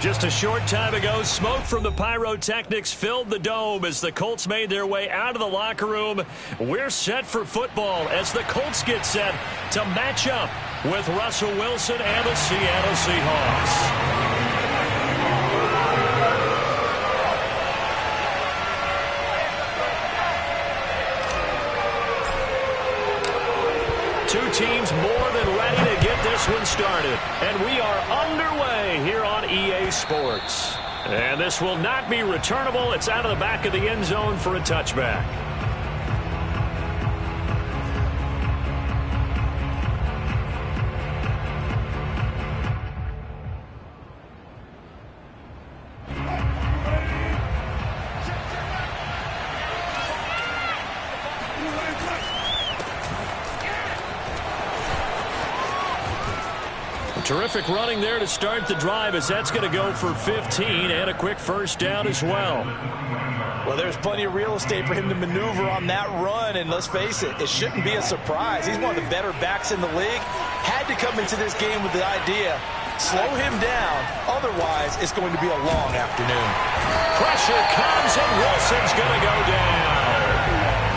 Just a short time ago, smoke from the pyrotechnics filled the dome as the Colts made their way out of the locker room. We're set for football as the Colts get set to match up with Russell Wilson and the Seattle Seahawks. Two teams more than ready to get this one started. And we are underway here on EA Sports. And this will not be returnable. It's out of the back of the end zone for a touchback. Terrific running there to start the drive as that's going to go for 15 and a quick first down as well. Well, there's plenty of real estate for him to maneuver on that run, and let's face it, it shouldn't be a surprise. He's one of the better backs in the league. Had to come into this game with the idea, slow him down, otherwise it's going to be a long afternoon. Pressure comes and Wilson's going to go down.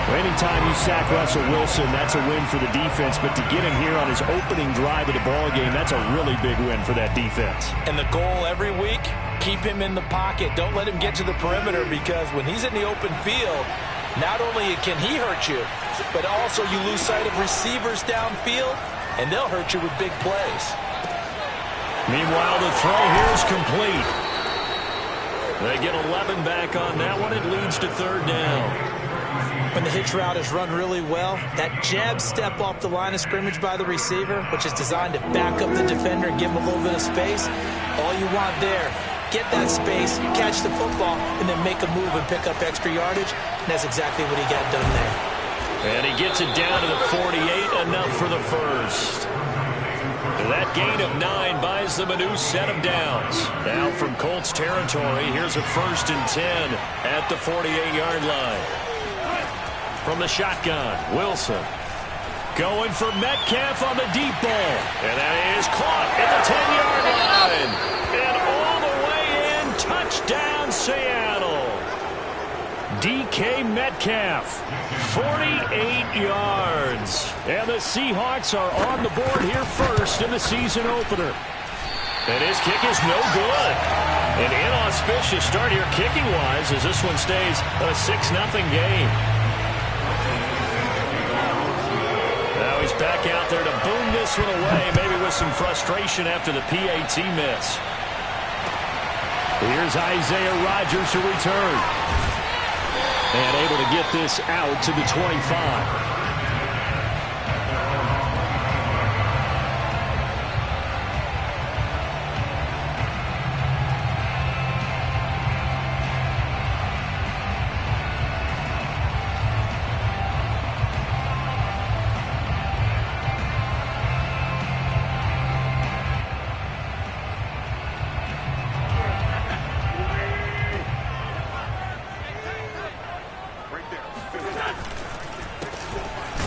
Anytime you sack Russell Wilson, that's a win for the defense. But to get him here on his opening drive of the ball game, that's a really big win for that defense. And the goal every week, keep him in the pocket. Don't let him get to the perimeter, because when he's in the open field, not only can he hurt you, but also you lose sight of receivers downfield, and they'll hurt you with big plays. Meanwhile, the throw here is complete. They get 11 back on that one. It leads to third down. When the hitch route is run really well, that jab step off the line of scrimmage by the receiver, which is designed to back up the defender and give him a little bit of space, all you want there, get that space, catch the football, and then make a move and pick up extra yardage, and that's exactly what he got done there. And he gets it down to the 48, enough for the first. That gain of 9 buys them a new set of downs. Now from Colts territory, here's a 1st and 10 at the 48-yard line. From the shotgun, Wilson going for Metcalf on the deep ball. And that is caught at the 10-yard line. And all the way in, touchdown Seattle. DK Metcalf, 48 yards. And the Seahawks are on the board here first in the season opener. And his kick is no good. An inauspicious start here kicking-wise as this one stays a 6-0 game. Now he's back out there to boom this one away, maybe with some frustration after the PAT miss. Here's Isaiah Rodgers to return. And able to get this out to the 25.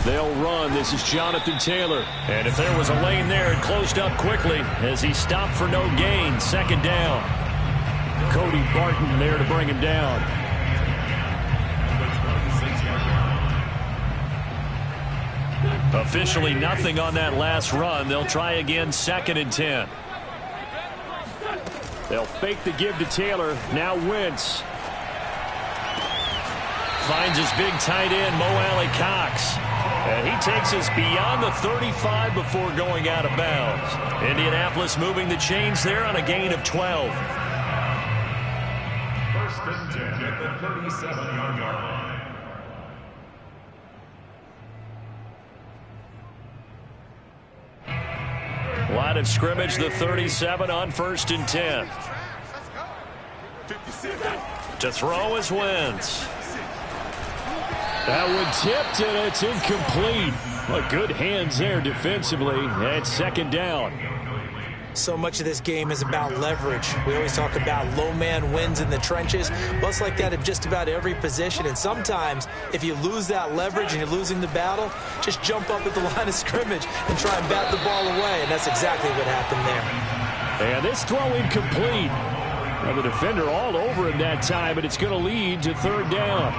They'll run. This is Jonathan Taylor. And if there was a lane there, it closed up quickly as he stopped for no gain. 2nd down. Cody Barton there to bring him down. Officially nothing on that last run. They'll try again, 2nd and 10. They'll fake the give to Taylor. Now Wentz. Finds his big tight end, Mo Alley-Cox. And he takes us beyond the 35 before going out of bounds. Indianapolis moving the chains there on a gain of 12. 1st and 10 at the 37-yard line. Line of scrimmage, the 37 on 1st and 10. To throw is Wentz. That one tipped, and it's incomplete. But good hands there defensively. And 2nd down. So much of this game is about leverage. We always talk about low man wins in the trenches. Well, it's like that at just about every position. And sometimes, if you lose that leverage and you're losing the battle, just jump up at the line of scrimmage and try and bat the ball away. And that's exactly what happened there. And this throw incomplete. Well, the defender all over him that time, but it's going to lead to third down.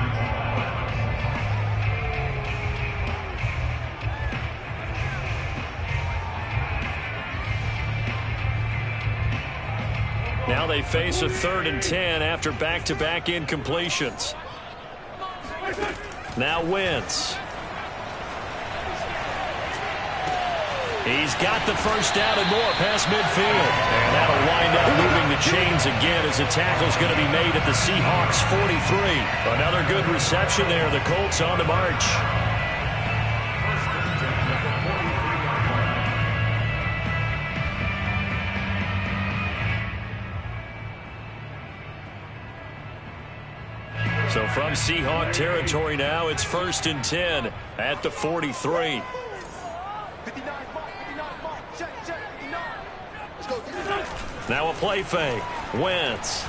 Now they face a 3rd and 10 after back-to-back incompletions. Now Wentz. He's got the first down and more past midfield. And that'll wind up moving the chains again as the tackle's going to be made at the Seahawks 43. Another good reception there. The Colts on the march. So from Seahawk territory now, it's 1st and 10 at the 43. Now a play fake. Wentz.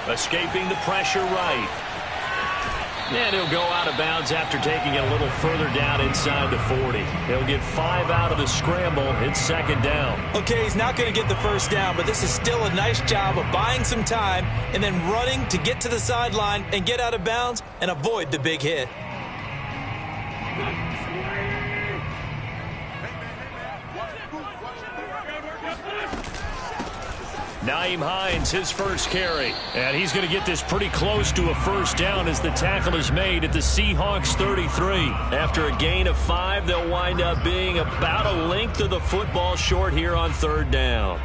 Escaping the pressure right. And he'll go out of bounds after taking it a little further down inside the 40. He'll get 5 out of the scramble. It's 2nd down. Okay, he's not going to get the first down, but this is still a nice job of buying some time and then running to get to the sideline and get out of bounds and avoid the big hit. Naeem Hines, his first carry. And he's going to get this pretty close to a first down as the tackle is made at the Seahawks 33. After a gain of 5, they'll wind up being about a length of the football short here on 3rd down.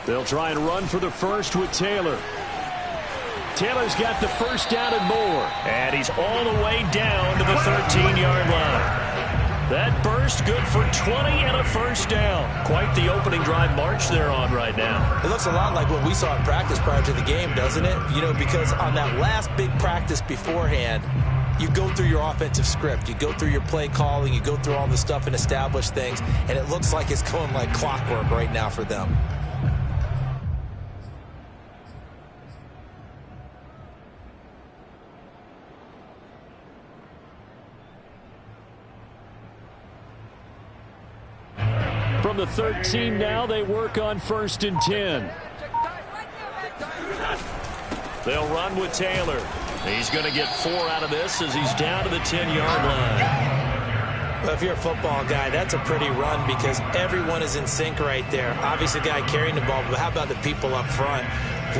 They'll try and run for the first with Taylor. Taylor's got the first down and more. And he's all the way down to the 13-yard line. That burst good for 20 and a first down. Quite the opening drive march they're on right now. It looks a lot like what we saw in practice prior to the game, doesn't it? You know, because on that last big practice beforehand, you go through your offensive script. You go through your play calling. You go through all the stuff and establish things. And it looks like it's going like clockwork right now for them. From the 13 now, they work on 1st and 10. They'll run with Taylor. He's going to get 4 out of this as he's down to the 10-yard line. Well, if you're a football guy, that's a pretty run because everyone is in sync right there. Obviously, the guy carrying the ball, but how about the people up front?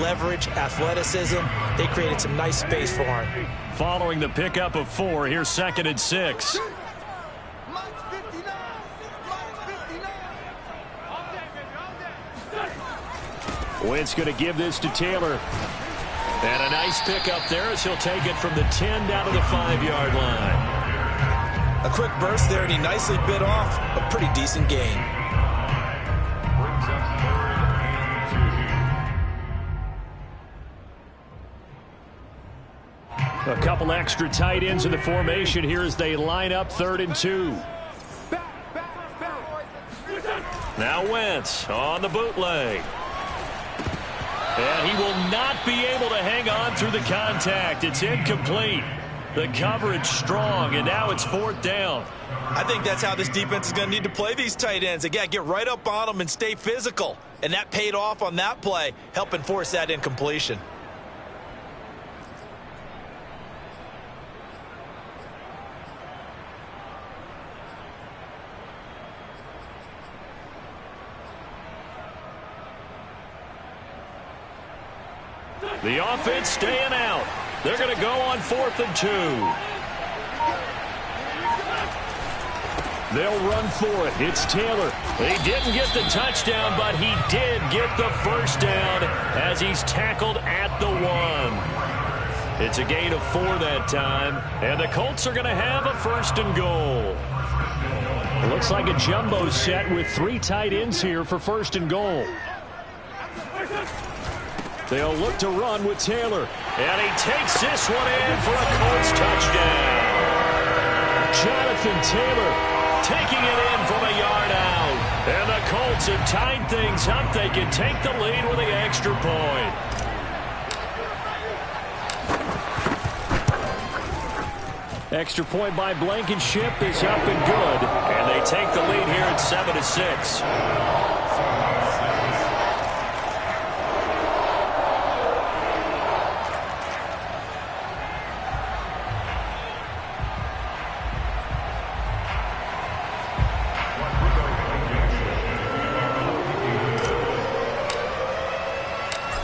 Leverage, athleticism, they created some nice space for him. Following the pickup of 4, here's 2nd and 6. Wentz going to give this to Taylor. And a nice pickup there as he'll take it from the 10 down to the 5-yard line. A quick burst there, and he nicely bit off a pretty decent gain. A couple extra tight ends in the formation here as they line up 3rd and 2. Now Wentz on the bootleg. And he will not be able to hang on through the contact. It's incomplete. The coverage strong, and now it's 4th down. I think that's how this defense is going to need to play these tight ends. Again, get right up on them and stay physical. And that paid off on that play, helping force that incompletion. The offense staying out. They're going to go on 4th and 2. They'll run for it. It's Taylor. He didn't get the touchdown, but he did get the first down as he's tackled at the 1. It's a gain of 4 that time, and the Colts are going to have a 1st and goal. It looks like a jumbo set with 3 tight ends here for 1st and goal. They'll look to run with Taylor. And he takes this one in for a Colts touchdown. Jonathan Taylor taking it in from a yard out. And the Colts have tied things up. They can take the lead with the extra point. Extra point by Blankenship is up and good. And they take the lead here at 7-6.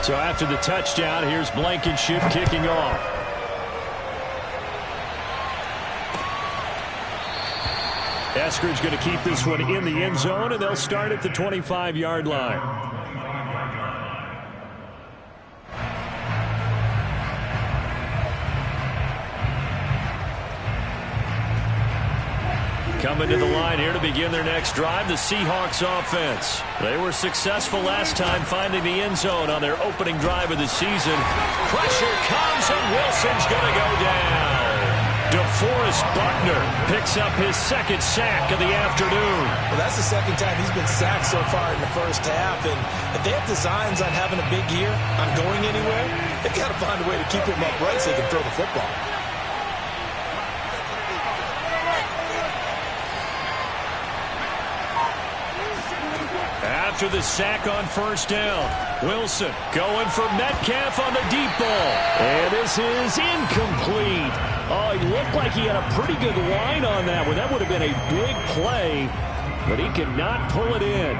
So after the touchdown, here's Blankenship kicking off. Eskridge going to keep this one in the end zone, and they'll start at the 25-yard line. Coming to the line here to begin their next drive, the Seahawks offense. They were successful last time finding the end zone on their opening drive of the season. Pressure comes, and Wilson's going to go down. DeForest Buckner picks up his second sack of the afternoon. Well, that's the second time he's been sacked so far in the first half. And if they have designs on having a big year, on going anywhere, they've got to find a way to keep him upright so they can throw the football. After the sack on first down, Wilson going for Metcalf on the deep ball. And this is incomplete. Oh, he looked like he had a pretty good line on that one. That would have been a big play, but he could not pull it in.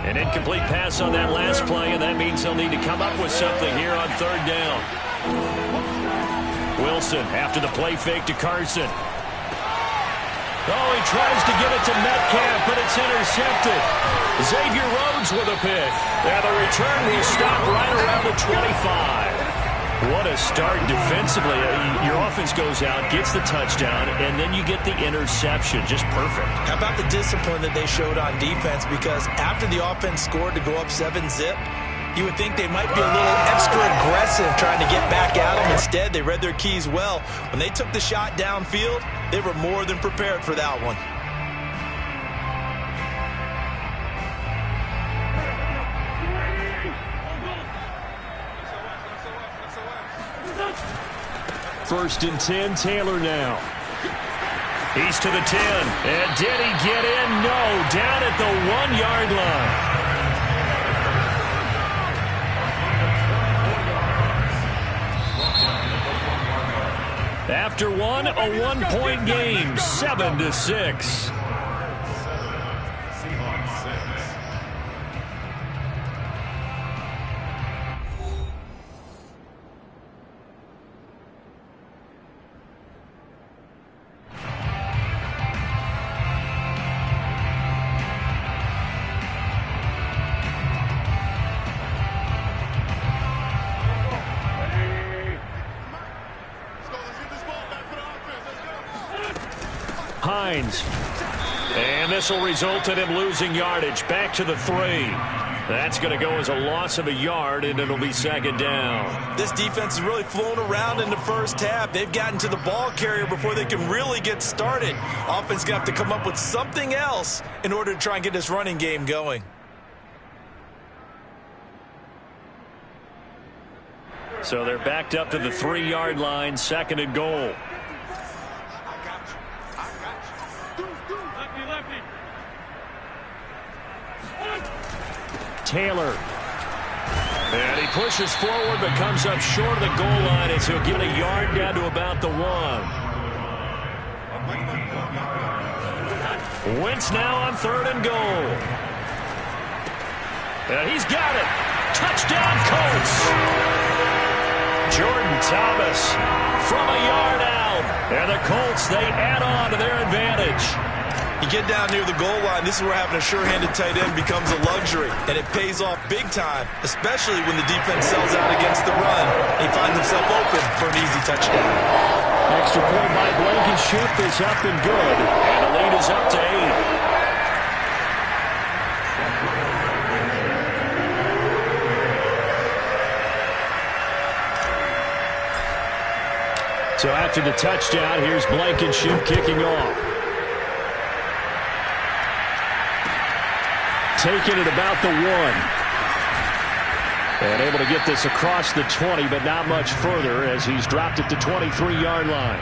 An incomplete pass on that last play, and that means they'll need to come up with something here on third down. Wilson after the play fake to Carson. Oh, he tries to get it to Metcalf, but it's intercepted. Xavier Rhodes with a pick. Now the return will stop right around the 25. What a start defensively. Your offense goes out, gets the touchdown, and then you get the interception. Just perfect. How about the discipline that they showed on defense? Because after the offense scored to go up 7-zip, you would think they might be a little extra aggressive trying to get back at them. Instead, they read their keys well. When they took the shot downfield, they were more than prepared for that one. First and 10, Taylor now. He's to the 10. And did he get in? No, down at the 1-yard line. After one, a one-point game, 7-6. And this will result in him losing yardage. Back to the 3. That's going to go as a loss of a yard, and it'll be second down. This defense has really flown around in the first half. They've gotten to the ball carrier before they can really get started. Offense going to have to come up with something else in order to try and get this running game going. So they're backed up to the 3-yard line, second and goal. Taylor. And he pushes forward but comes up short of the goal line as he'll get a yard down to about the 1. Wentz now on third and goal. And he's got it. Touchdown Colts. Jordan Thomas from a yard out. And the Colts, they add on to their advantage. You get down near the goal line, this is where having a sure-handed tight end becomes a luxury. And it pays off big time, especially when the defense sells out against the run. He finds himself open for an easy touchdown. Extra point by Blankenship is up and good. And the lead is up to 8. So after the touchdown, here's Blankenship kicking off. Taking it about the 1. And able to get this across the 20, but not much further as he's dropped it to 23-yard line.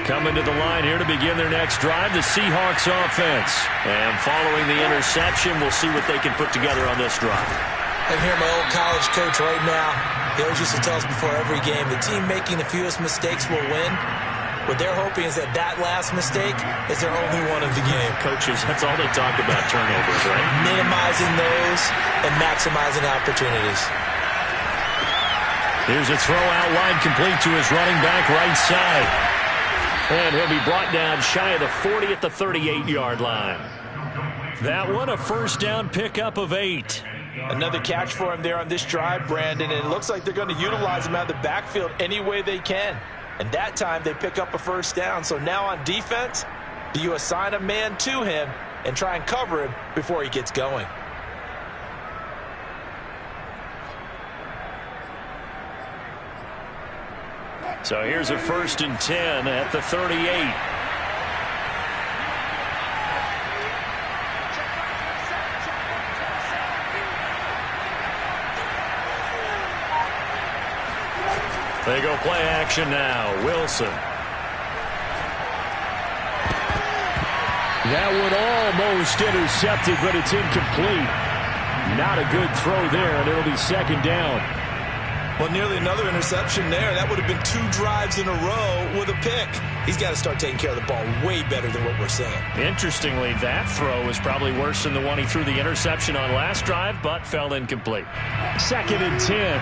Coming to the line here to begin their next drive, the Seahawks offense. And following the interception, we'll see what they can put together on this drive. I can hear my old college coach right now. He always used to tell us before every game, the team making the fewest mistakes will win. What they're hoping is that that last mistake is their only one of the game. Coaches, that's all they talk about, turnovers, right? Minimizing those and maximizing opportunities. Here's a throw out wide complete to his running back right side. And he'll be brought down shy of the 40 at the 38-yard line. That one, a first down pickup of 8. Another catch for him there on this drive, Brandon, and it looks like they're going to utilize him out of the backfield any way they can. And that time they pick up a first down. So now on defense, do you assign a man to him and try and cover him before he gets going? So here's a 1st and 10 at the 38. They go play action now. Wilson. That one almost intercepted, but it's incomplete. Not a good throw there, and it'll be 2nd down. Well, nearly another interception there. That would have been 2 drives in a row with a pick. He's got to start taking care of the ball way better than what we're saying. Interestingly, that throw was probably worse than the one he threw the interception on last drive, but fell incomplete. 2nd and 10.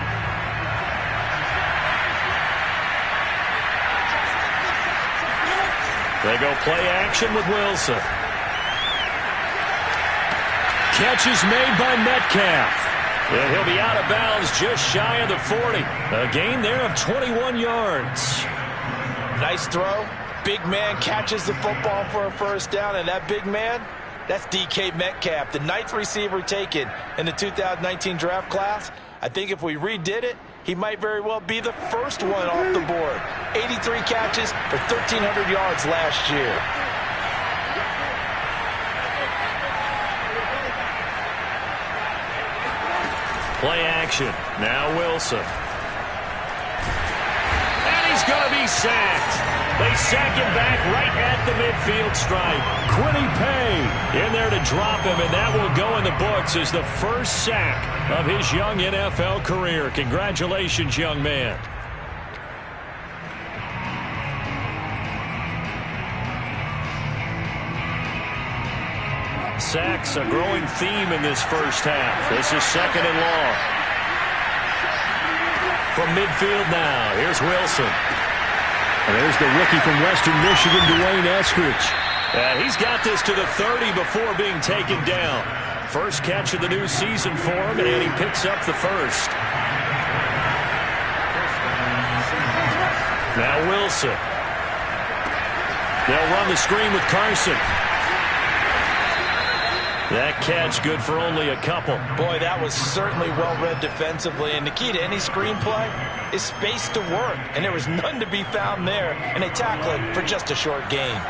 They go play action with Wilson. Catch is made by Metcalf. And he'll be out of bounds just shy of the 40. A gain there of 21 yards. Nice throw. Big man catches the football for a first down, and that big man, that's DK Metcalf, the 9th receiver taken in the 2019 draft class. I think if we redid it, he might very well be the first one off the board. 83 catches for 1,300 yards last year. Play action. Now Wilson. And he's going to be sacked. They sack him back right at the midfield stripe. Quiddy Pay in there to drop him, and that will go in the books as the first sack of his young NFL career. Congratulations, young man. Sacks, a growing theme in this first half. This is 2nd and long. From midfield now, here's Wilson. And there's the rookie from Western Michigan, Dwayne Eskridge. And he's got this to the 30 before being taken down. First catch of the new season for him, and he picks up the first. Now Wilson. They'll run the screen with Carson. That catch good for only a couple. Boy, that was certainly well-read defensively. And the key to any screenplay is space to work. And there was none to be found there. And they tackle it for just a short gain.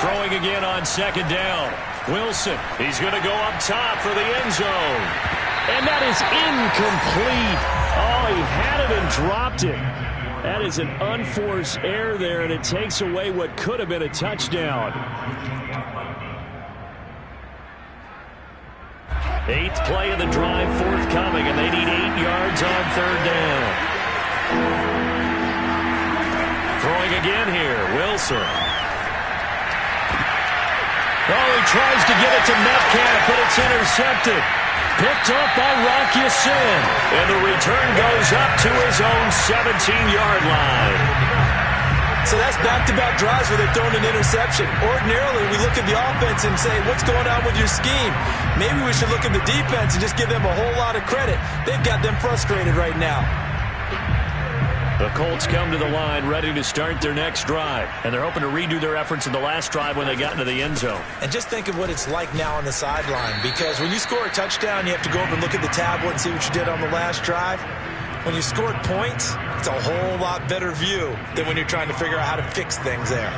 Throwing again on 2nd down. Wilson, he's going to go up top for the end zone. And that is incomplete. Oh, he had it and dropped it. That is an unforced error there, and it takes away what could have been a touchdown. 8th play of the drive forthcoming, and they need 8 yards on 3rd down. Throwing again here, Wilson. Oh, he tries to get it to Metcalf, but it's intercepted. Picked up by Rocky Sin. And the return goes up to his own 17-yard line. So that's back-to-back drives where they've thrown an interception. Ordinarily, we look at the offense and say, what's going on with your scheme? Maybe we should look at the defense and just give them a whole lot of credit. They've got them frustrated right now. The Colts come to the line ready to start their next drive. And they're hoping to redo their efforts in the last drive when they got into the end zone. And just think of what it's like now on the sideline. Because when you score a touchdown, you have to go over and look at the tablet and see what you did on the last drive. When you scored points, it's a whole lot better view than when you're trying to figure out how to fix things there.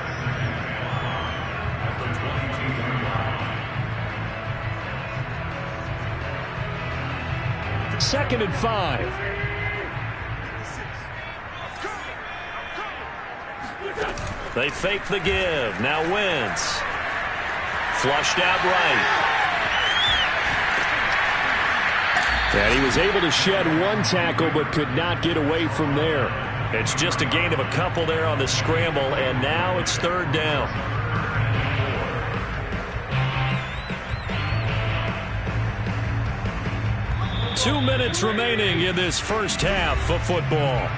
Second and 5. They fake the give. Now Wentz. Flushed out right. And he was able to shed one tackle but could not get away from there. It's just a gain of a couple there on the scramble, and now it's third down. Two minutes remaining in this first half of football.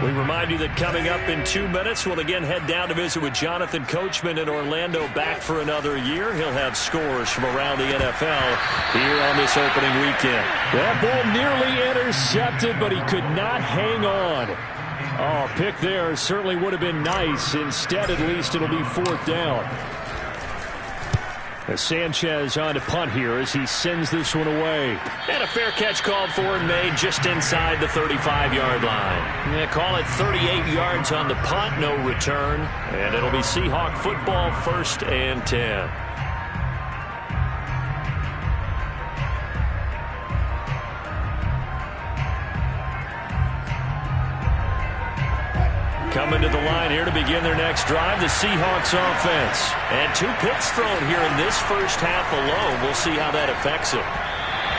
We remind you that coming up in 2 minutes, we'll again head down to visit with Jonathan Coachman in Orlando, back for another year. He'll have scores from around the NFL here on this opening weekend. That ball nearly intercepted, but he could not hang on. Oh, pick there certainly would have been nice. Instead, at least, it'll be fourth down. As Sanchez on to punt here as he sends this one away. And a fair catch called for and made just inside the 35-yard line. They call it 38 yards on the punt, no return. And it'll be Seahawk football, 1st and 10. Coming to the line here to begin their next drive, the Seahawks offense. And 2 picks thrown here in this first half alone. We'll see how that affects him.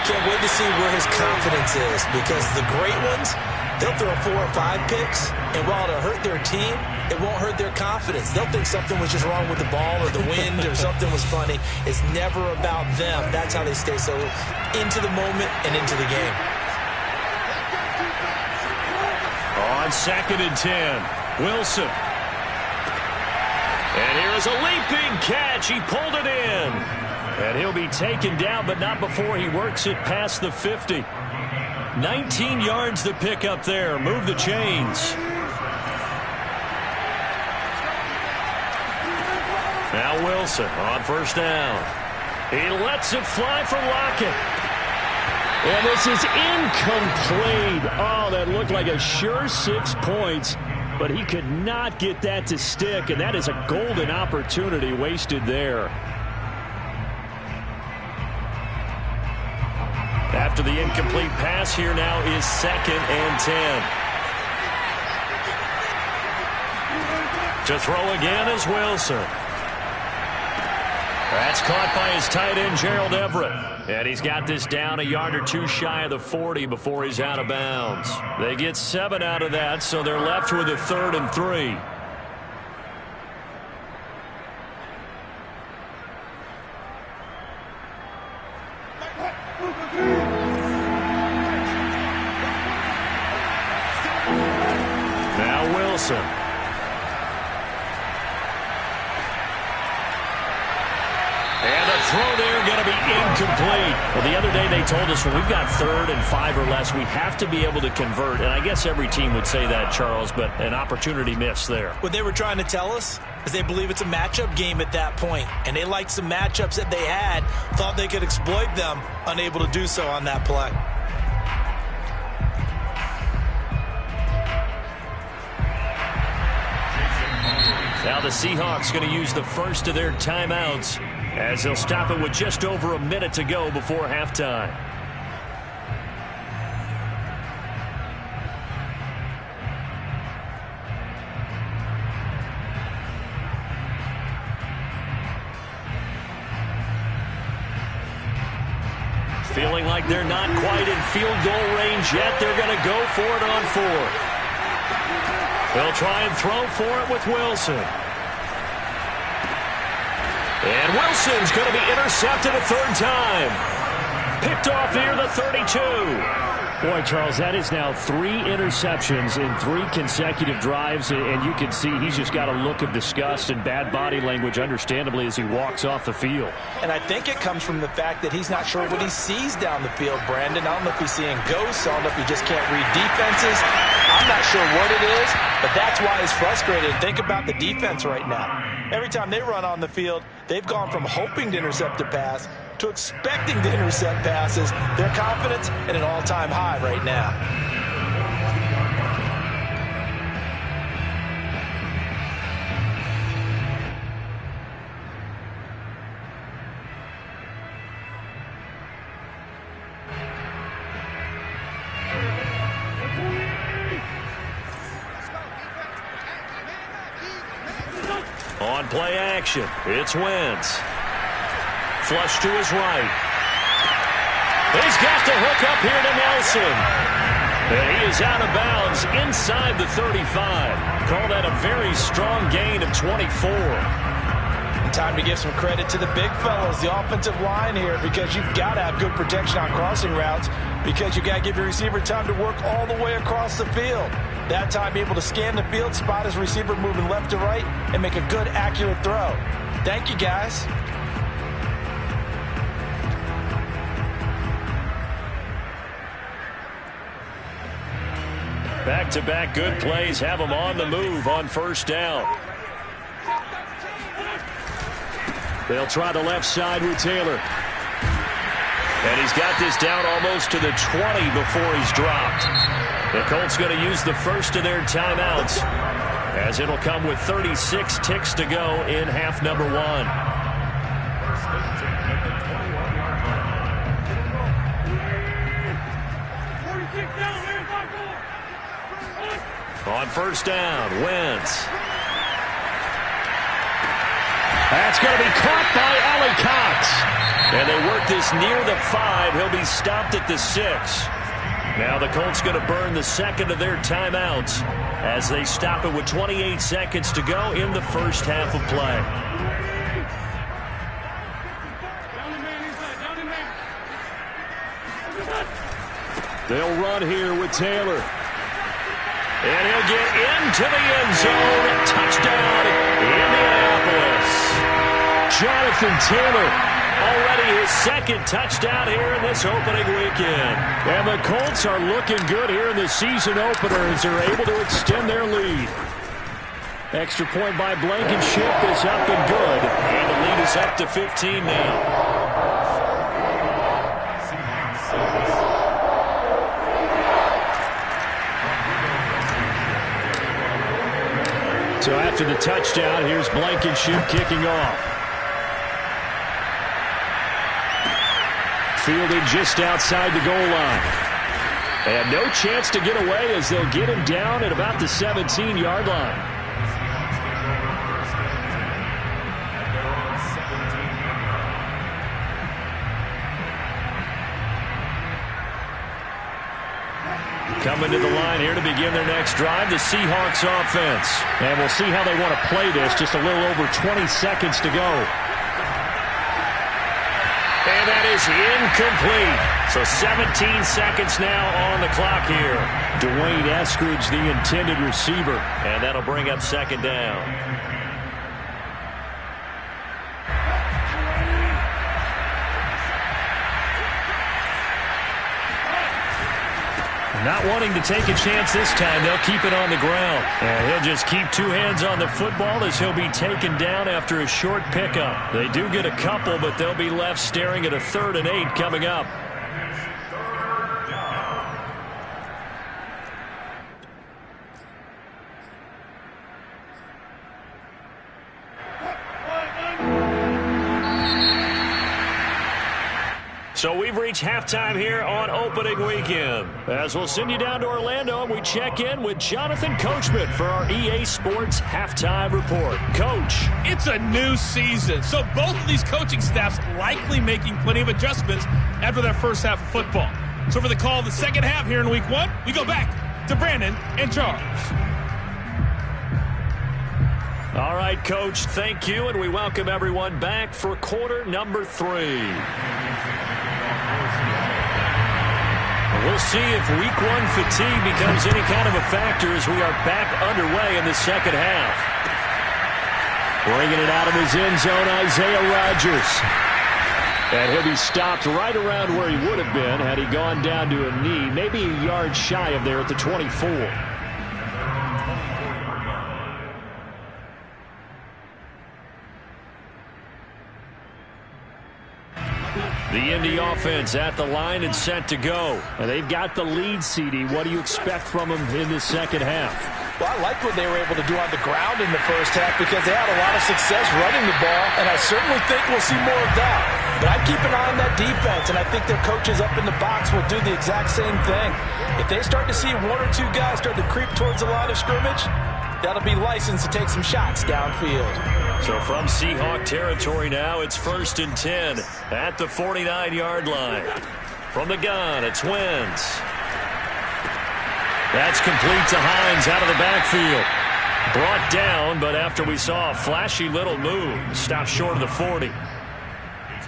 Can't wait to see where his confidence is, because the great ones, they'll throw 4 or 5 picks, and while it'll hurt their team, it won't hurt their confidence. They'll think something was just wrong with the ball or the wind or something was funny. It's never about them. That's how they stay so into the moment and into the game. On 2nd and 10. Wilson. And here's a leaping catch. He pulled it in. And he'll be taken down, but not before he works it past the 50. 19 yards to pick up there. Move the chains. Now Wilson on 1st down. He lets it fly for Lockett. And this is incomplete. Oh, that looked like a sure 6 points. But he could not get that to stick, and that is a golden opportunity wasted there. After the incomplete pass, here now is 2nd and 10. To throw again is Wilson. That's caught by his tight end, Gerald Everett. And he's got this down a yard or 2 shy of the 40 before he's out of bounds. They get 7 out of that, so they're left with a 3rd and 3. Now Wilson. And the throw there going to be incomplete. Well, the other day they told us when we've got 3rd and 5 or less, we have to be able to convert. And I guess every team would say that, Charles, but an opportunity missed there. What they were trying to tell us is they believe it's a matchup game at that point. And they liked some matchups that they had, thought they could exploit them, unable to do so on that play. Now the Seahawks going to use the first of their timeouts as they'll stop it with just over a minute to go before halftime. Feeling like they're not quite in field goal range yet. They're going to go for it on 4th. They'll try and throw for it with Wilson. And Wilson's going to be intercepted a 3rd time. Picked off near the 32. Boy, Charles, that is now 3 interceptions in 3 consecutive drives, and you can see he's just got a look of disgust and bad body language, understandably, as he walks off the field. And I think it comes from the fact that he's not sure what he sees down the field, Brandon. I don't know if he's seeing ghosts. I don't know if he just can't read defenses. I'm not sure what it is, but that's why he's frustrated. Think about the defense right now. Every time they run on the field, they've gone from hoping to intercept a pass to expecting to intercept passes. Their confidence at an all-time high right now. On play action, it's Wentz. Flush to his right. He's got the hook up here to Nelson. And he is out of bounds inside the 35. Call that a very strong gain of 24. Time to give some credit to the big fellas, the offensive line here, because you've got to have good protection on crossing routes, because you've got to give your receiver time to work all the way across the field. That time, be able to scan the field, spot his receiver moving left to right, and make a good, accurate throw. Thank you, guys. Back-to-back good plays have him on the move on first down. They'll try the left side with Taylor. And he's got this down almost to the 20 before he's dropped. The Colts going to use the first of their timeouts, as it'll come with 36 ticks to go in half number 1. On first down, Wentz. That's going to be caught by Allie Cox. And they work this near the 5. He'll be stopped at the 6. Now the Colts going to burn the second of their timeouts as they stop it with 28 seconds to go in the first half of play. They'll run here with Taylor. And he'll get into the end zone. Touchdown, Indianapolis. Jonathan Taylor, already his second touchdown here in this opening weekend. And the Colts are looking good here in the season opener as they're able to extend their lead. Extra point by Blankenship is up and good. And the lead is up to 15 now. So after the touchdown, here's Blankenship kicking off. Fielded just outside the goal line. And no chance to get away as they'll get him down at about the 17-yard line. Coming to the line here to begin their next drive, the Seahawks offense. And we'll see how they want to play this. Just a little over 20 seconds to go. And that is incomplete. So 17 seconds now on the clock here. Dwayne Eskridge, the intended receiver. And that'll bring up second down. Not wanting to take a chance this time, they'll keep it on the ground. And he'll just keep 2 hands on the football as he'll be taken down after a short pickup. They do get a couple, but they'll be left staring at a 3rd and 8 coming up. So we've reached halftime here on opening weekend. As we'll send you down to Orlando and we check in with Jonathan Coachman for our EA Sports Halftime Report. Coach. It's a new season, so both of these coaching staffs likely making plenty of adjustments after their first half of football. So for the call of the second half here in week 1, we go back to Brandon and Charles. All right, Coach, thank you, and we welcome everyone back for quarter number 3. We'll see if week one fatigue becomes any kind of a factor as we are back underway in the second half. Bringing it out of his end zone, Isaiah Rodgers. And he'll be stopped right around where he would have been had he gone down to a knee, maybe a yard shy of there at the 24. The Indy offense at the line and set to go. And they've got the lead, CD. What do you expect from them in the second half? Well, I like what they were able to do on the ground in the first half because they had a lot of success running the ball, and I certainly think we'll see more of that. But I keep an eye on that defense, and I think their coaches up in the box will do the exact same thing. If they start to see one or two guys start to creep towards the line of scrimmage, that'll be licensed to take some shots downfield. So from Seahawk territory now, it's 1st and 10 at the 49-yard line. From the gun, it's Wentz. That's complete to Hines out of the backfield. Brought down, but after we saw a flashy little move, stopped short of the 40.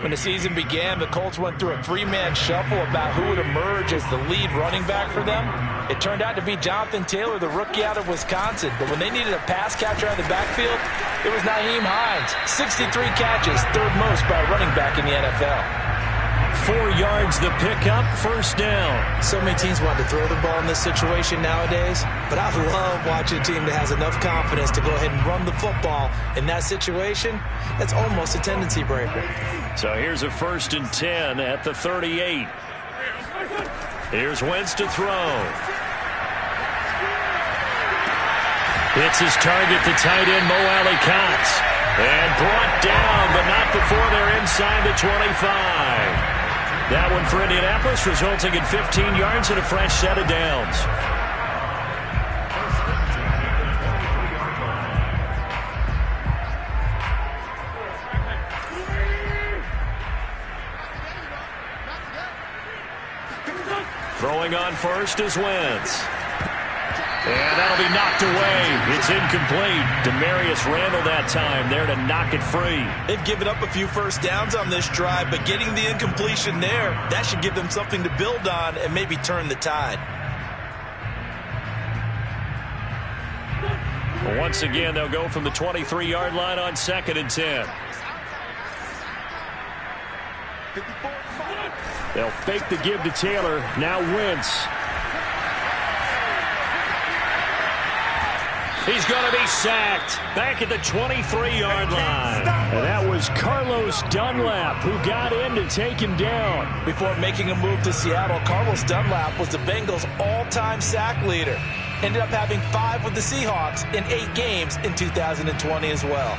When the season began, the Colts went through a three-man shuffle about who would emerge as the lead running back for them. It turned out to be Jonathan Taylor, the rookie out of Wisconsin. But when they needed a pass catcher out of the backfield, it was Nyheim Hines. 63 catches, third most by a running back in the NFL. 4 yards the pickup, first down. So many teams want to throw the ball in this situation nowadays, but I love watching a team that has enough confidence to go ahead and run the football in that situation. That's almost a tendency breaker. So here's a 1st and 10 at the 38. Here's Wentz to throw. Hits his target, the tight end, Mo Alley-Cox. And brought down, but not before they're inside the 25. That one for Indianapolis, resulting in 15 yards and a fresh set of downs. Throwing on first is Wentz. And that'll be knocked away. It's incomplete. Demarius Randall that time there to knock it free. They've given up a few first downs on this drive, but getting the incompletion there, that should give them something to build on and maybe turn the tide. Well, once again, they'll go from the 23-yard line on 2nd and 10. They'll fake the give to Taylor. Now Wentz. He's going to be sacked back at the 23-yard line. And that was Carlos Dunlap who got in to take him down. Before making a move to Seattle, Carlos Dunlap was the Bengals' all-time sack leader. Ended up having 5 with the Seahawks in 8 games in 2020 as well.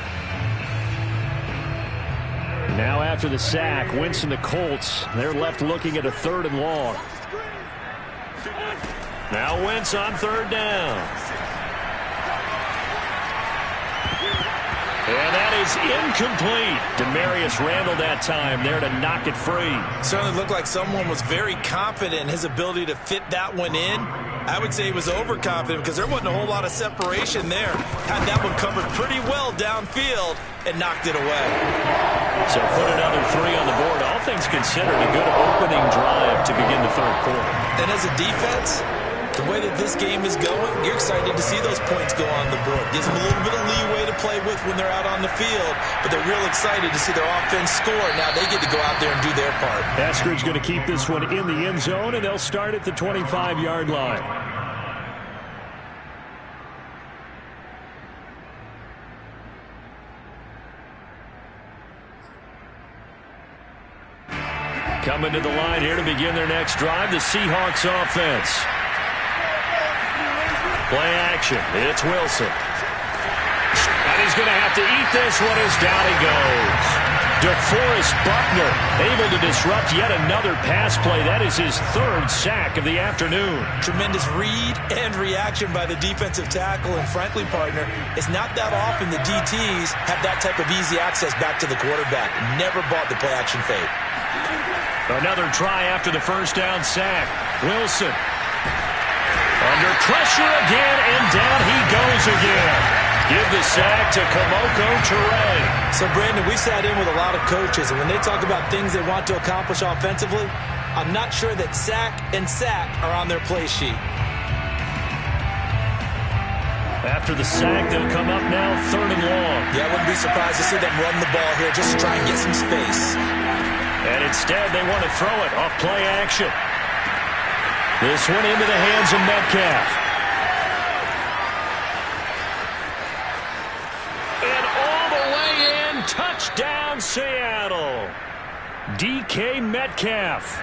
Now after the sack, Wentz and the Colts, they're left looking at a 3rd and long. Now Wentz on 3rd down. And that is incomplete. Demarius Randall that time there to knock it free. Certainly looked like someone was very confident in his ability to fit that one in. I would say he was overconfident because there wasn't a whole lot of separation there. Had that one covered pretty well downfield and knocked it away. So put another 3 on the board. All things considered, a good opening drive to begin the 3rd quarter. And as a defense, the way that this game is going, you're excited to see those points go on the board. Gives them a little bit of leeway to play with when they're out on the field, but they're real excited to see their offense score. Now they get to go out there and do their part. Eskridge going to keep this one in the end zone, and they'll start at the 25-yard line. Coming to the line here to begin their next drive, the Seahawks offense. Play action. It's Wilson. And he's going to have to eat this one as down he goes. DeForest Buckner able to disrupt yet another pass play. That is his 3rd sack of the afternoon. Tremendous read and reaction by the defensive tackle. And frankly, partner, it's not that often the DTs have that type of easy access back to the quarterback. Never bought the play action fake. Another try after the 1st down sack. Wilson. Under pressure again, and down he goes again. Give the sack to Kamoko Toure. So, Brandon, we sat in with a lot of coaches, and when they talk about things they want to accomplish offensively, I'm not sure that sack and sack are on their play sheet. After the sack, they'll come up now 3rd and long. Yeah, I wouldn't be surprised to see them run the ball here just to try and get some space. And instead, they want to throw it off play action. This one into the hands of Metcalf. And all the way in, touchdown Seattle. DK Metcalf,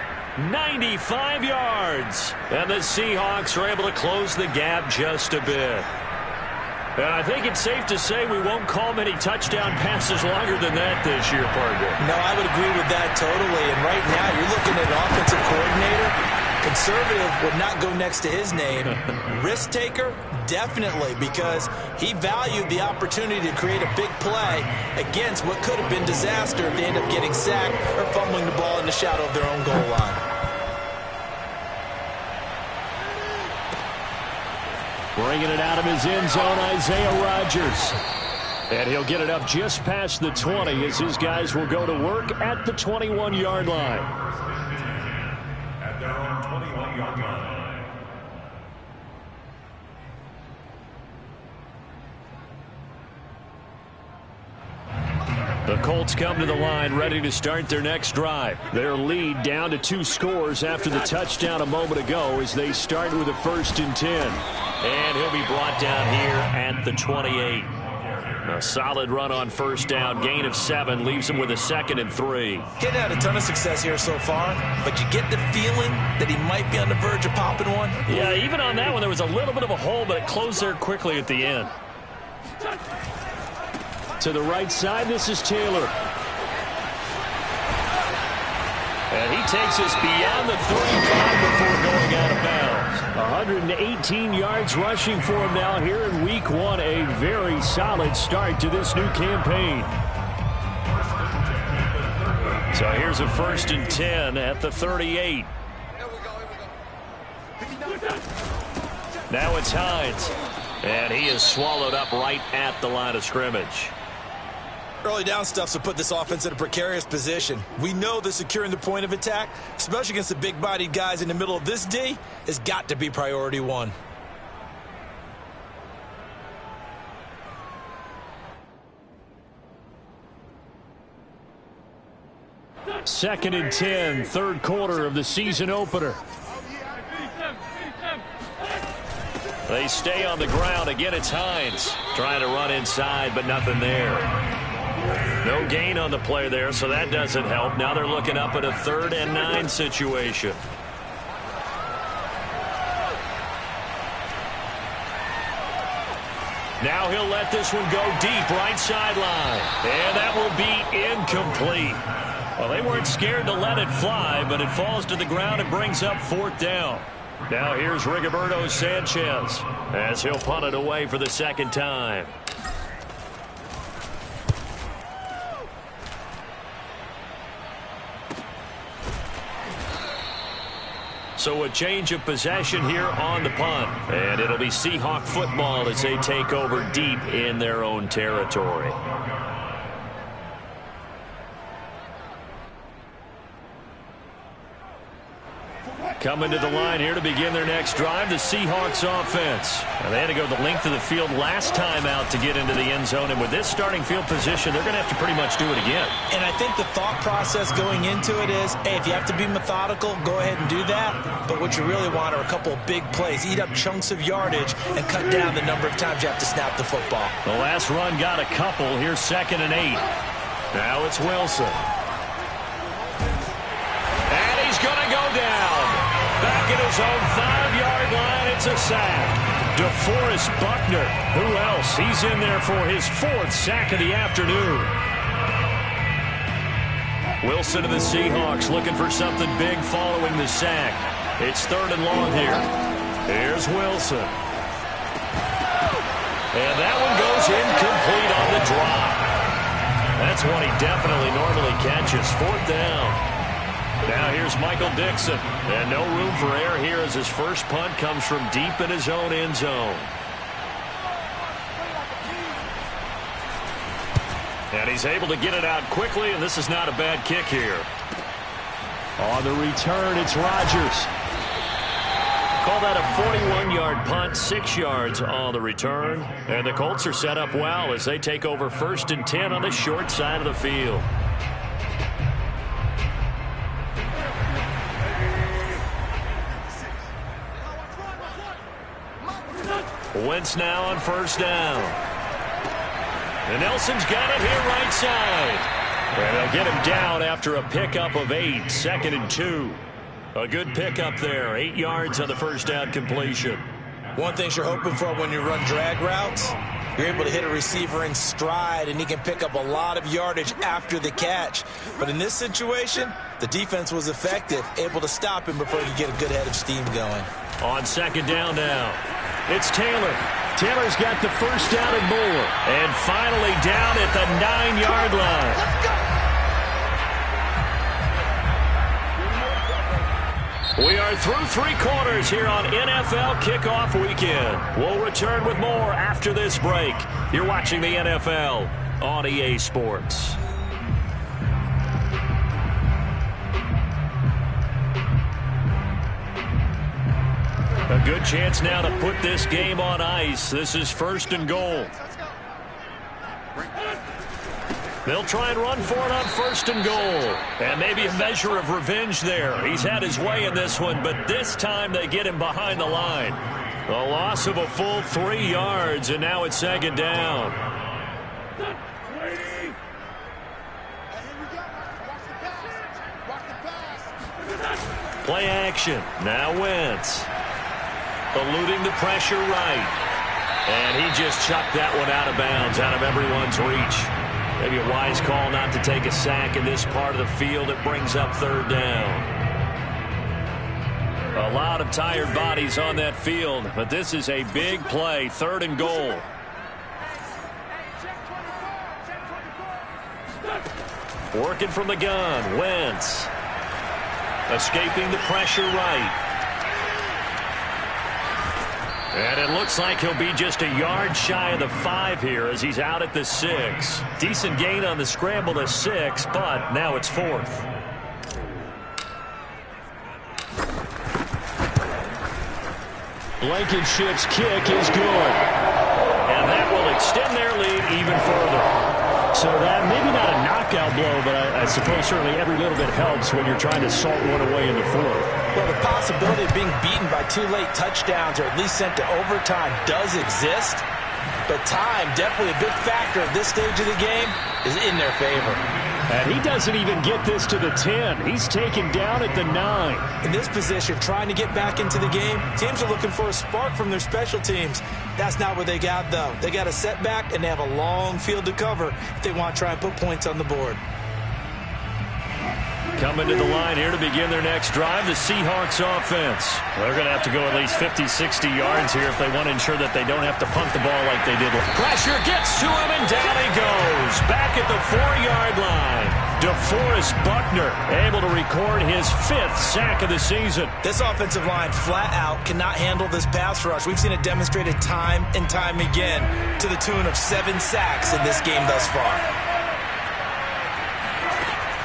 95 yards. And the Seahawks are able to close the gap just a bit. And I think it's safe to say we won't call many touchdown passes longer than that this year, partner. No, I would agree with that totally. And right now, you're looking at an offensive coordinator. Conservative would not go next to his name. Risk taker, definitely, because he valued the opportunity to create a big play against what could have been disaster if they end up getting sacked or fumbling the ball in the shadow of their own goal line. Bringing it out of his end zone, Isaiah Rodgers. And he'll get it up just past the 20 as his guys will go to work at the 21-yard line. At their own 21-yard line. The Colts come to the line ready to start their next drive. Their lead down to 2 scores after the touchdown a moment ago as they start with a 1st and 10. And he'll be brought down here at the 28. A solid run on 1st down. Gain of 7 leaves him with a 2nd and 3. He's had a ton of success here so far, but you get the feeling that he might be on the verge of popping one. Yeah, even on that one, there was a little bit of a hole, but it closed there quickly at the end. To the right side, this is Taylor. And he takes us beyond the 35 before going out of bounds. 118 yards rushing for him now here in week 1. A very solid start to this new campaign. So here's a 1st and 10 at the 38. Now it's Hines. And he is swallowed up right at the line of scrimmage. Early down stuff to put this offense in a precarious position. We know that securing the point of attack, especially against the big-bodied guys in the middle of this D, has got to be priority 1. Second and 10, 3rd quarter of the season opener. They stay on the ground. Again, it's Hines trying to run inside, but nothing there. No gain on the play there, so that doesn't help. Now they're looking up at a 3rd and 9 situation. Now he'll let this one go deep, right sideline. And that will be incomplete. Well, they weren't scared to let it fly, but it falls to the ground and brings up 4th down. Now here's Rigoberto Sanchez as he'll punt it away for the 2nd time. So a change of possession here on the punt. And it'll be Seahawk football as they take over deep in their own territory. Coming to the line here to begin their next drive, the Seahawks offense. Now, they had to go the length of the field last time out to get into the end zone, and with this starting field position, they're going to have to pretty much do it again. And I think the thought process going into it is, hey, if you have to be methodical, go ahead and do that. But what you really want are a couple of big plays, eat up chunks of yardage, and cut down the number of times you have to snap the football. The last run got a couple. Here's 2nd and 8. Now it's Wilson. And he's going to go down. Back at his own 5-yard line, it's a sack. DeForest Buckner. Who else? He's in there for his 4th sack of the afternoon. Wilson of the Seahawks looking for something big following the sack. It's 3rd and long here. Here's Wilson. And that one goes incomplete on the drop. That's one he definitely normally catches. 4th down. Now here's Michael Dixon. And no room for error here as his first punt comes from deep in his own end zone. And he's able to get it out quickly, and this is not a bad kick here. On the return, it's Rodgers. Call that a 41-yard punt, 6 yards on the return. And the Colts are set up well as they take over 1st and 10 on the short side of the field. Wentz now on 1st down. And Nelson's got it here right side. And they'll get him down after a pickup of 8, 2nd and 2. A good pickup there, 8 yards on the 1st down completion. One thing you're hoping for when you run drag routes, you're able to hit a receiver in stride, and he can pick up a lot of yardage after the catch. But in this situation, the defense was effective, able to stop him before he could get a good head of steam going. On 2nd down now, it's Taylor. Taylor's got the 1st down and more. And finally down at the 9-yard line. Let's go. We are through 3 quarters here on NFL Kickoff Weekend. We'll return with more after this break. You're watching the NFL on EA Sports. A good chance now to put this game on ice. This is 1st and goal. They'll try and run for it on 1st and goal. And maybe a measure of revenge there. He's had his way in this one, but this time they get him behind the line. A loss of a full 3 yards, and now it's 2nd down. Play action. Now Wentz. Eluding the pressure right. And he just chucked that one out of bounds, out of everyone's reach. Maybe a wise call not to take a sack in this part of the field. It brings up 3rd down. A lot of tired bodies on that field, but this is a big play, 3rd and goal. Working from the gun, Wentz. Escaping the pressure right. And it looks like he'll be just a yard shy of the 5 here as he's out at the 6. Decent gain on the scramble to 6, but now it's 4th. Blankenship's kick is good. And that will extend their lead even further. So that maybe not a knockout blow, but I suppose certainly every little bit helps when you're trying to salt one away in the 4th. Well, the possibility of being beaten by 2 late touchdowns or at least sent to overtime does exist. But time, definitely a big factor at this stage of the game, is in their favor. And he doesn't even get this to the 10. He's taken down at the 9. In this position, trying to get back into the game, teams are looking for a spark from their special teams. That's not what they got, though. They got a setback, and they have a long field to cover if they want to try and put points on the board. Coming to the line here to begin their next drive, the Seahawks offense. They're going to have to go at least 50, 60 yards here if they want to ensure that they don't have to punt the ball like they did. Pressure gets to him, and down he goes. Back at the 4-yard line. DeForest Buckner able to record his 5th sack of the season. This offensive line flat out cannot handle this pass rush. We've seen it demonstrated time and time again to the tune of 7 sacks in this game thus far.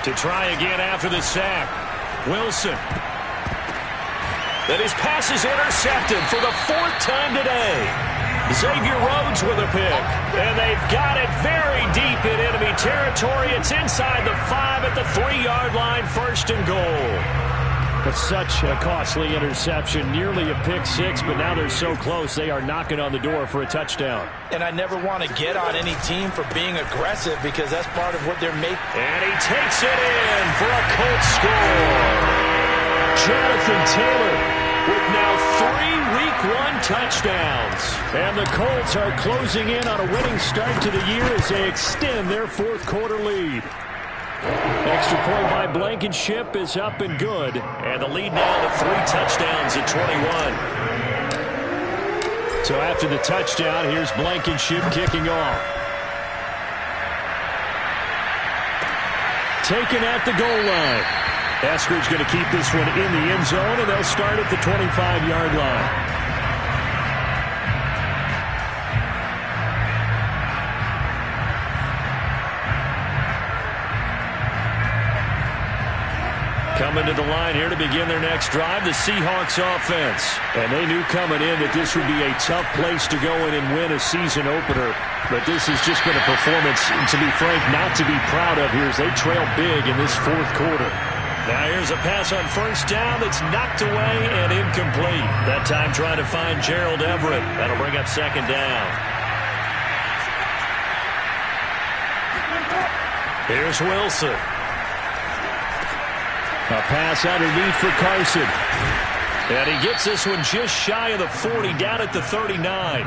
To try again after the sack. Wilson. Then his pass is intercepted for the 4th time today. Xavier Rhodes with a pick. And they've got it very deep in enemy territory. It's inside the 5 at the 3-yard line, 1st and goal. It's such a costly interception, nearly a pick 6, but now they're so close they are knocking on the door for a touchdown. And I never want to get on any team for being aggressive because that's part of what they're making. And he takes it in for a Colts score. Jonathan Taylor with now 3 Week 1 touchdowns. And the Colts are closing in on a winning start to the year as they extend their 4th quarter lead. Extra point by Blankenship is up and good. And the lead now to 3 touchdowns at 21. So after the touchdown, here's Blankenship kicking off. Taken at the goal line. Eskridge going to keep this one in the end zone, and they'll start at the 25-yard line. coming to the line here to begin their next drive, the Seahawks offense. And they knew coming in that this would be a tough place to go in and win a season opener. But this has just been a performance, to be frank, not to be proud of here as they trail big in this fourth quarter. Now here's a pass on first down that's knocked away and incomplete. That time trying to find Gerald Everett. That'll bring up second down. Here's Wilson. A pass underneath for Carson. And he gets this one just shy of the 40, down at the 39.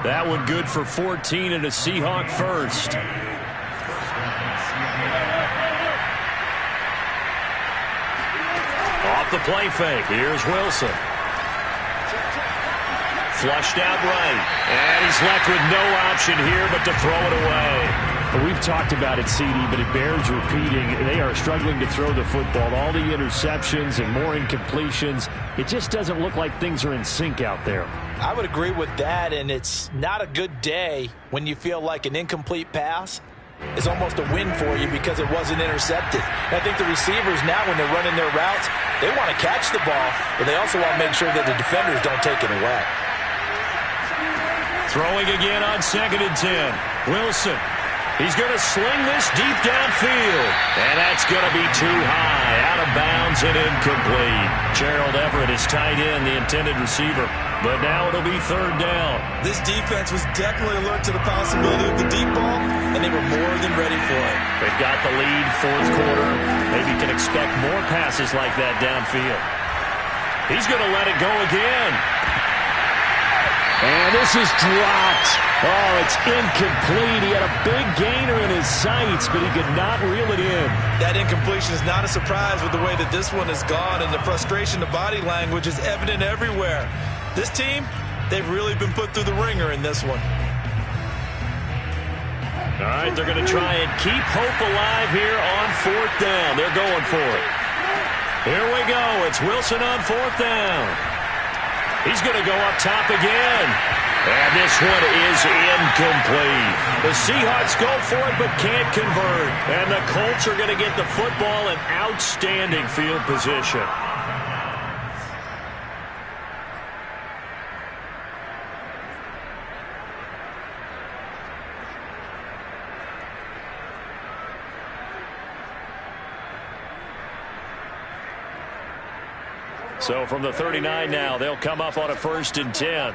That one good for 14 and a Seahawk first. Off the play fake. Here's Wilson. Flushed out right. And he's left with no option here but to throw it away. We've talked about it, CD, but it bears repeating. They are struggling to throw the football. All the interceptions and more incompletions. It just doesn't look like things are in sync out there. I would agree with that, and it's not a good day when you feel like an incomplete pass is almost a win for you because it wasn't intercepted. And I think the receivers now, when they're running their routes, they want to catch the ball, but they also want to make sure that the defenders don't take it away. Throwing again on 2nd and 10. Wilson. He's going to sling this deep downfield. And that's going to be too high. Out of bounds and incomplete. Gerald Everett is tied in, the intended receiver. But now it'll be 3rd down. This defense was definitely alert to the possibility of the deep ball, and they were more than ready for it. They've got the lead, 4th quarter. Maybe can expect more passes like that downfield. He's going to let it go again. And this is dropped. Oh, it's incomplete. He had a big gainer in his sights, but he could not reel it in. That incompletion is not a surprise with the way that this one has gone, and the frustration, the body language is evident everywhere. This team, they've really been put through the ringer in this one. All right, they're going to try and keep hope alive here on 4th down. They're going for it. Here we go. It's Wilson on 4th down. He's going to go up top again. And this one is incomplete. The Seahawks go for it but can't convert. And the Colts are going to get the football in outstanding field position. So from the 39 now, they'll come up on a 1st and 10.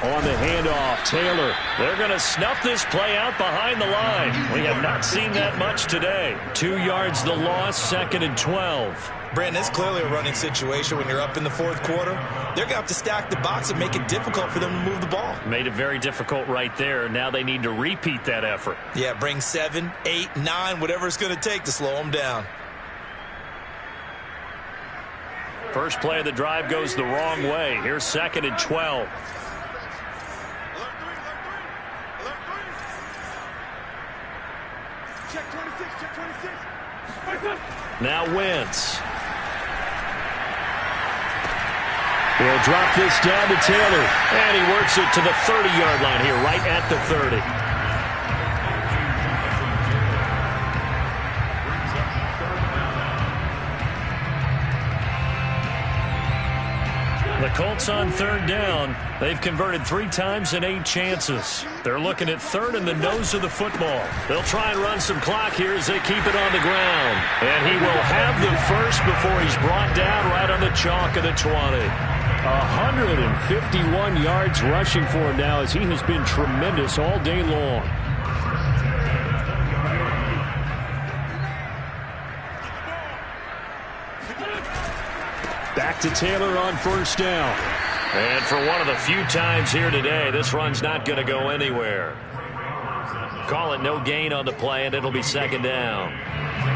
On the handoff, Taylor. They're going to snuff this play out behind the line. We have not seen that much today. 2 yards the loss, 2nd and 12. Brandon, it's clearly a running situation when you're up in the 4th quarter. They're going to have to stack the box and make it difficult for them to move the ball. Made it very difficult right there. Now they need to repeat that effort. Yeah, bring 7, 8, 9, whatever it's going to take to slow them down. First play of the drive goes the wrong way. Here's 2nd and 12. Now Wentz. He'll drop this down to Taylor. And he works it to the 30-yard line here, right at the 30. The Colts on 3rd down. They've converted 3 times in 8 chances. They're looking at 3rd in the nose of the football. They'll try and run some clock here as they keep it on the ground. And he will have the first before he's brought down right on the chalk of the 20. 151 yards rushing for him now as he has been tremendous all day long. Back to Taylor on 1st down. And for one of the few times here today, this run's not going to go anywhere. Call it no gain on the play, and it'll be 2nd down.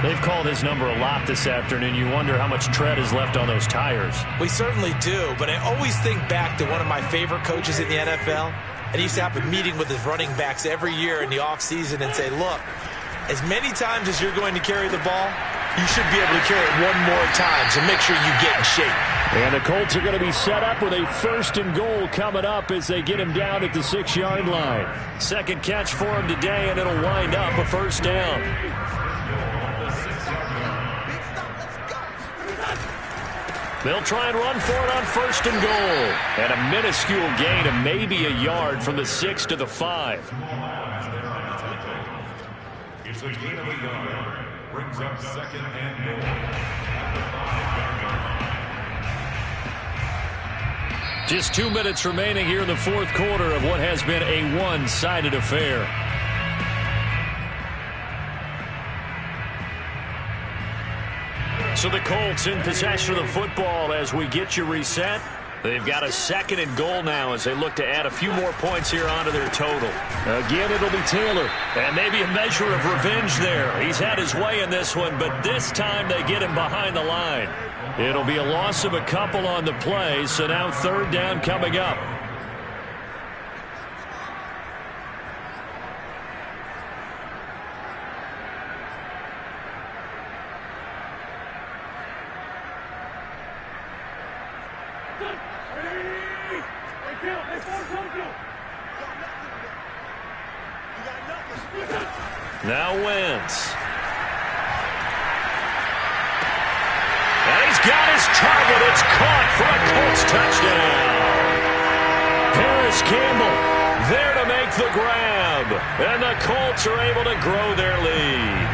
They've called his number a lot this afternoon. You wonder how much tread is left on those tires. We certainly do, but I always think back to one of my favorite coaches in the NFL. And he used to have a meeting with his running backs every year in the offseason and say, look, as many times as you're going to carry the ball, you should be able to carry it one more time, so make sure you get in shape. And the Colts are going to be set up with a 1st and goal coming up as they get him down at the 6-yard line. Second catch for him today, and it'll wind up a 1st down. They'll try and run for it on 1st and goal. And a minuscule gain of maybe a yard from the 6 to the 5. It's a gain of a yard. Brings up 2nd and goal. Just 2 minutes remaining here in the 4th quarter of what has been a one-sided affair. So the Colts in possession of the football as we get you reset. They've got a 2nd and goal now as they look to add a few more points here onto their total. Again, it'll be Taylor. And maybe a measure of revenge there. He's had his way in this one, but this time they get him behind the line. It'll be a loss of a couple on the play, so now 3rd down coming up. Now Wentz. And he's got his target. It's caught for a Colts touchdown. Paris Campbell there to make the grab. And the Colts are able to grow their lead.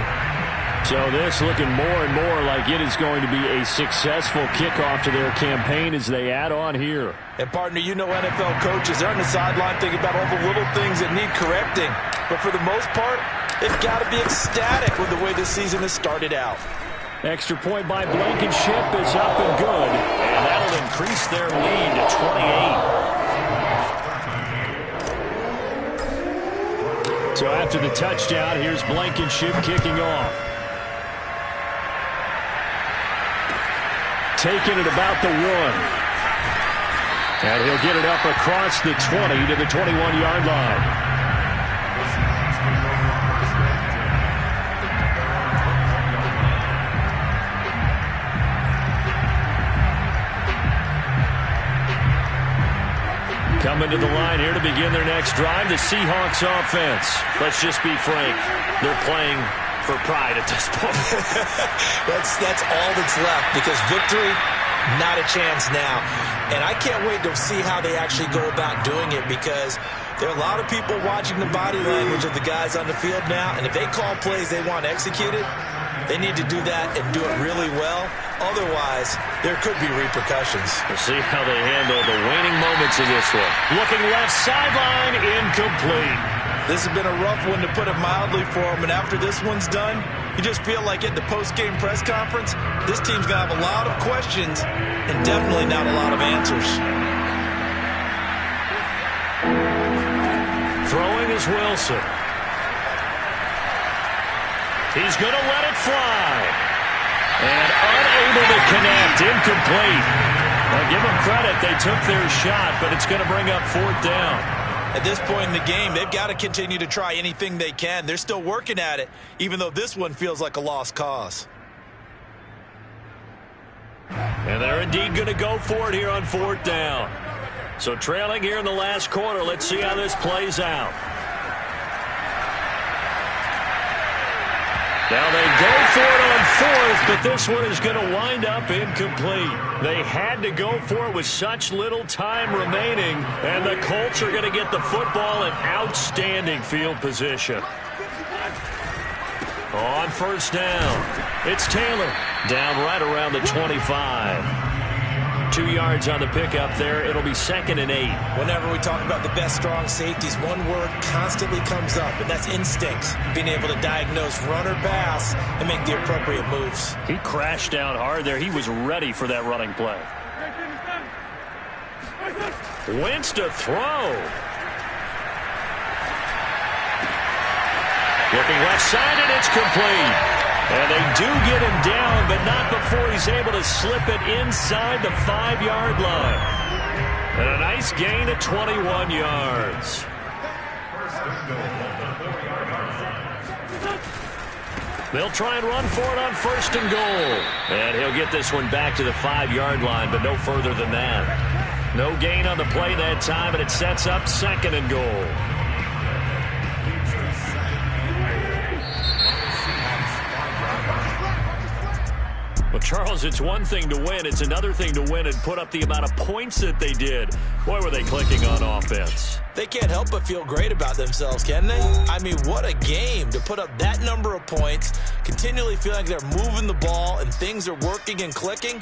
So this looking more and more like it is going to be a successful kickoff to their campaign as they add on here. And partner, you know NFL coaches, they're on the sideline thinking about all the little things that need correcting. But for the most part, they've got to be ecstatic with the way this season has started out. Extra point by Blankenship is up and good. And that'll increase their lead to 28. So after the touchdown, here's Blankenship kicking off. Taking it about the 1. And he'll get it up across the 20 to the 21-yard line. Coming to the line here to begin their next drive, the Seahawks offense. Let's just be frank. They're playing for pride at this point. That's all that's left, because victory, not a chance now. And I can't wait to see how they actually go about doing it, because there are a lot of people watching the body language of the guys on the field now, and if they call plays they want executed, they need to do that and do it really well. Otherwise, there could be repercussions. We'll see how they handle the waning moments of this one. Looking left sideline, incomplete. This has been a rough one, to put it mildly, for them. And after this one's done, you just feel like at the post-game press conference, this team's going to have a lot of questions and definitely not a lot of answers. Throwing is Wilson. He's going to let it fly. And unable to connect, incomplete. Well, give them credit, they took their shot, but it's going to bring up 4th down. At this point in the game, they've got to continue to try anything they can. They're still working at it, even though this one feels like a lost cause. And they're indeed going to go for it here on 4th down. So trailing here in the last quarter, let's see how this plays out. Now they go for it on 4th, but this one is going to wind up incomplete. They had to go for it with such little time remaining, and the Colts are going to get the football in outstanding field position. On 1st down, it's Taylor, down right around the 25. 2 yards on the pickup there. It'll be 2nd and 8. Whenever we talk about the best strong safeties, one word constantly comes up, and that's instincts. Being able to diagnose run or pass and make the appropriate moves. He crashed down hard there. He was ready for that running play. Wentz to throw. Looking left side, and it's complete. And they do get him down, but not before he's able to slip it inside the 5-yard line. And a nice gain of 21 yards. They'll try and run for it on 1st and goal. And he'll get this one back to the 5-yard line, but no further than that. No gain on the play that time, and it sets up 2nd and goal. Well, Charles, it's one thing to win. It's another thing to win and put up the amount of points that they did. Boy, were they clicking on offense. They can't help but feel great about themselves, can they? I mean, what a game to put up that number of points, continually feeling like they're moving the ball and things are working and clicking.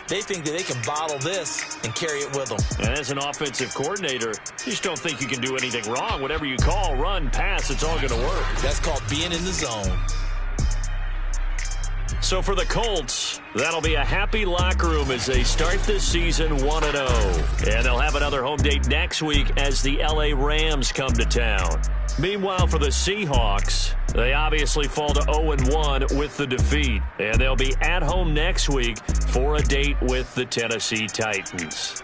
They think that they can bottle this and carry it with them. And as an offensive coordinator, you just don't think you can do anything wrong. Whatever you call, run, pass, it's all going to work. That's called being in the zone. So for the Colts, that'll be a happy locker room as they start this season 1-0. And they'll have another home date next week as the LA Rams come to town. Meanwhile, for the Seahawks, they obviously fall to 0-1 with the defeat. And they'll be at home next week for a date with the Tennessee Titans.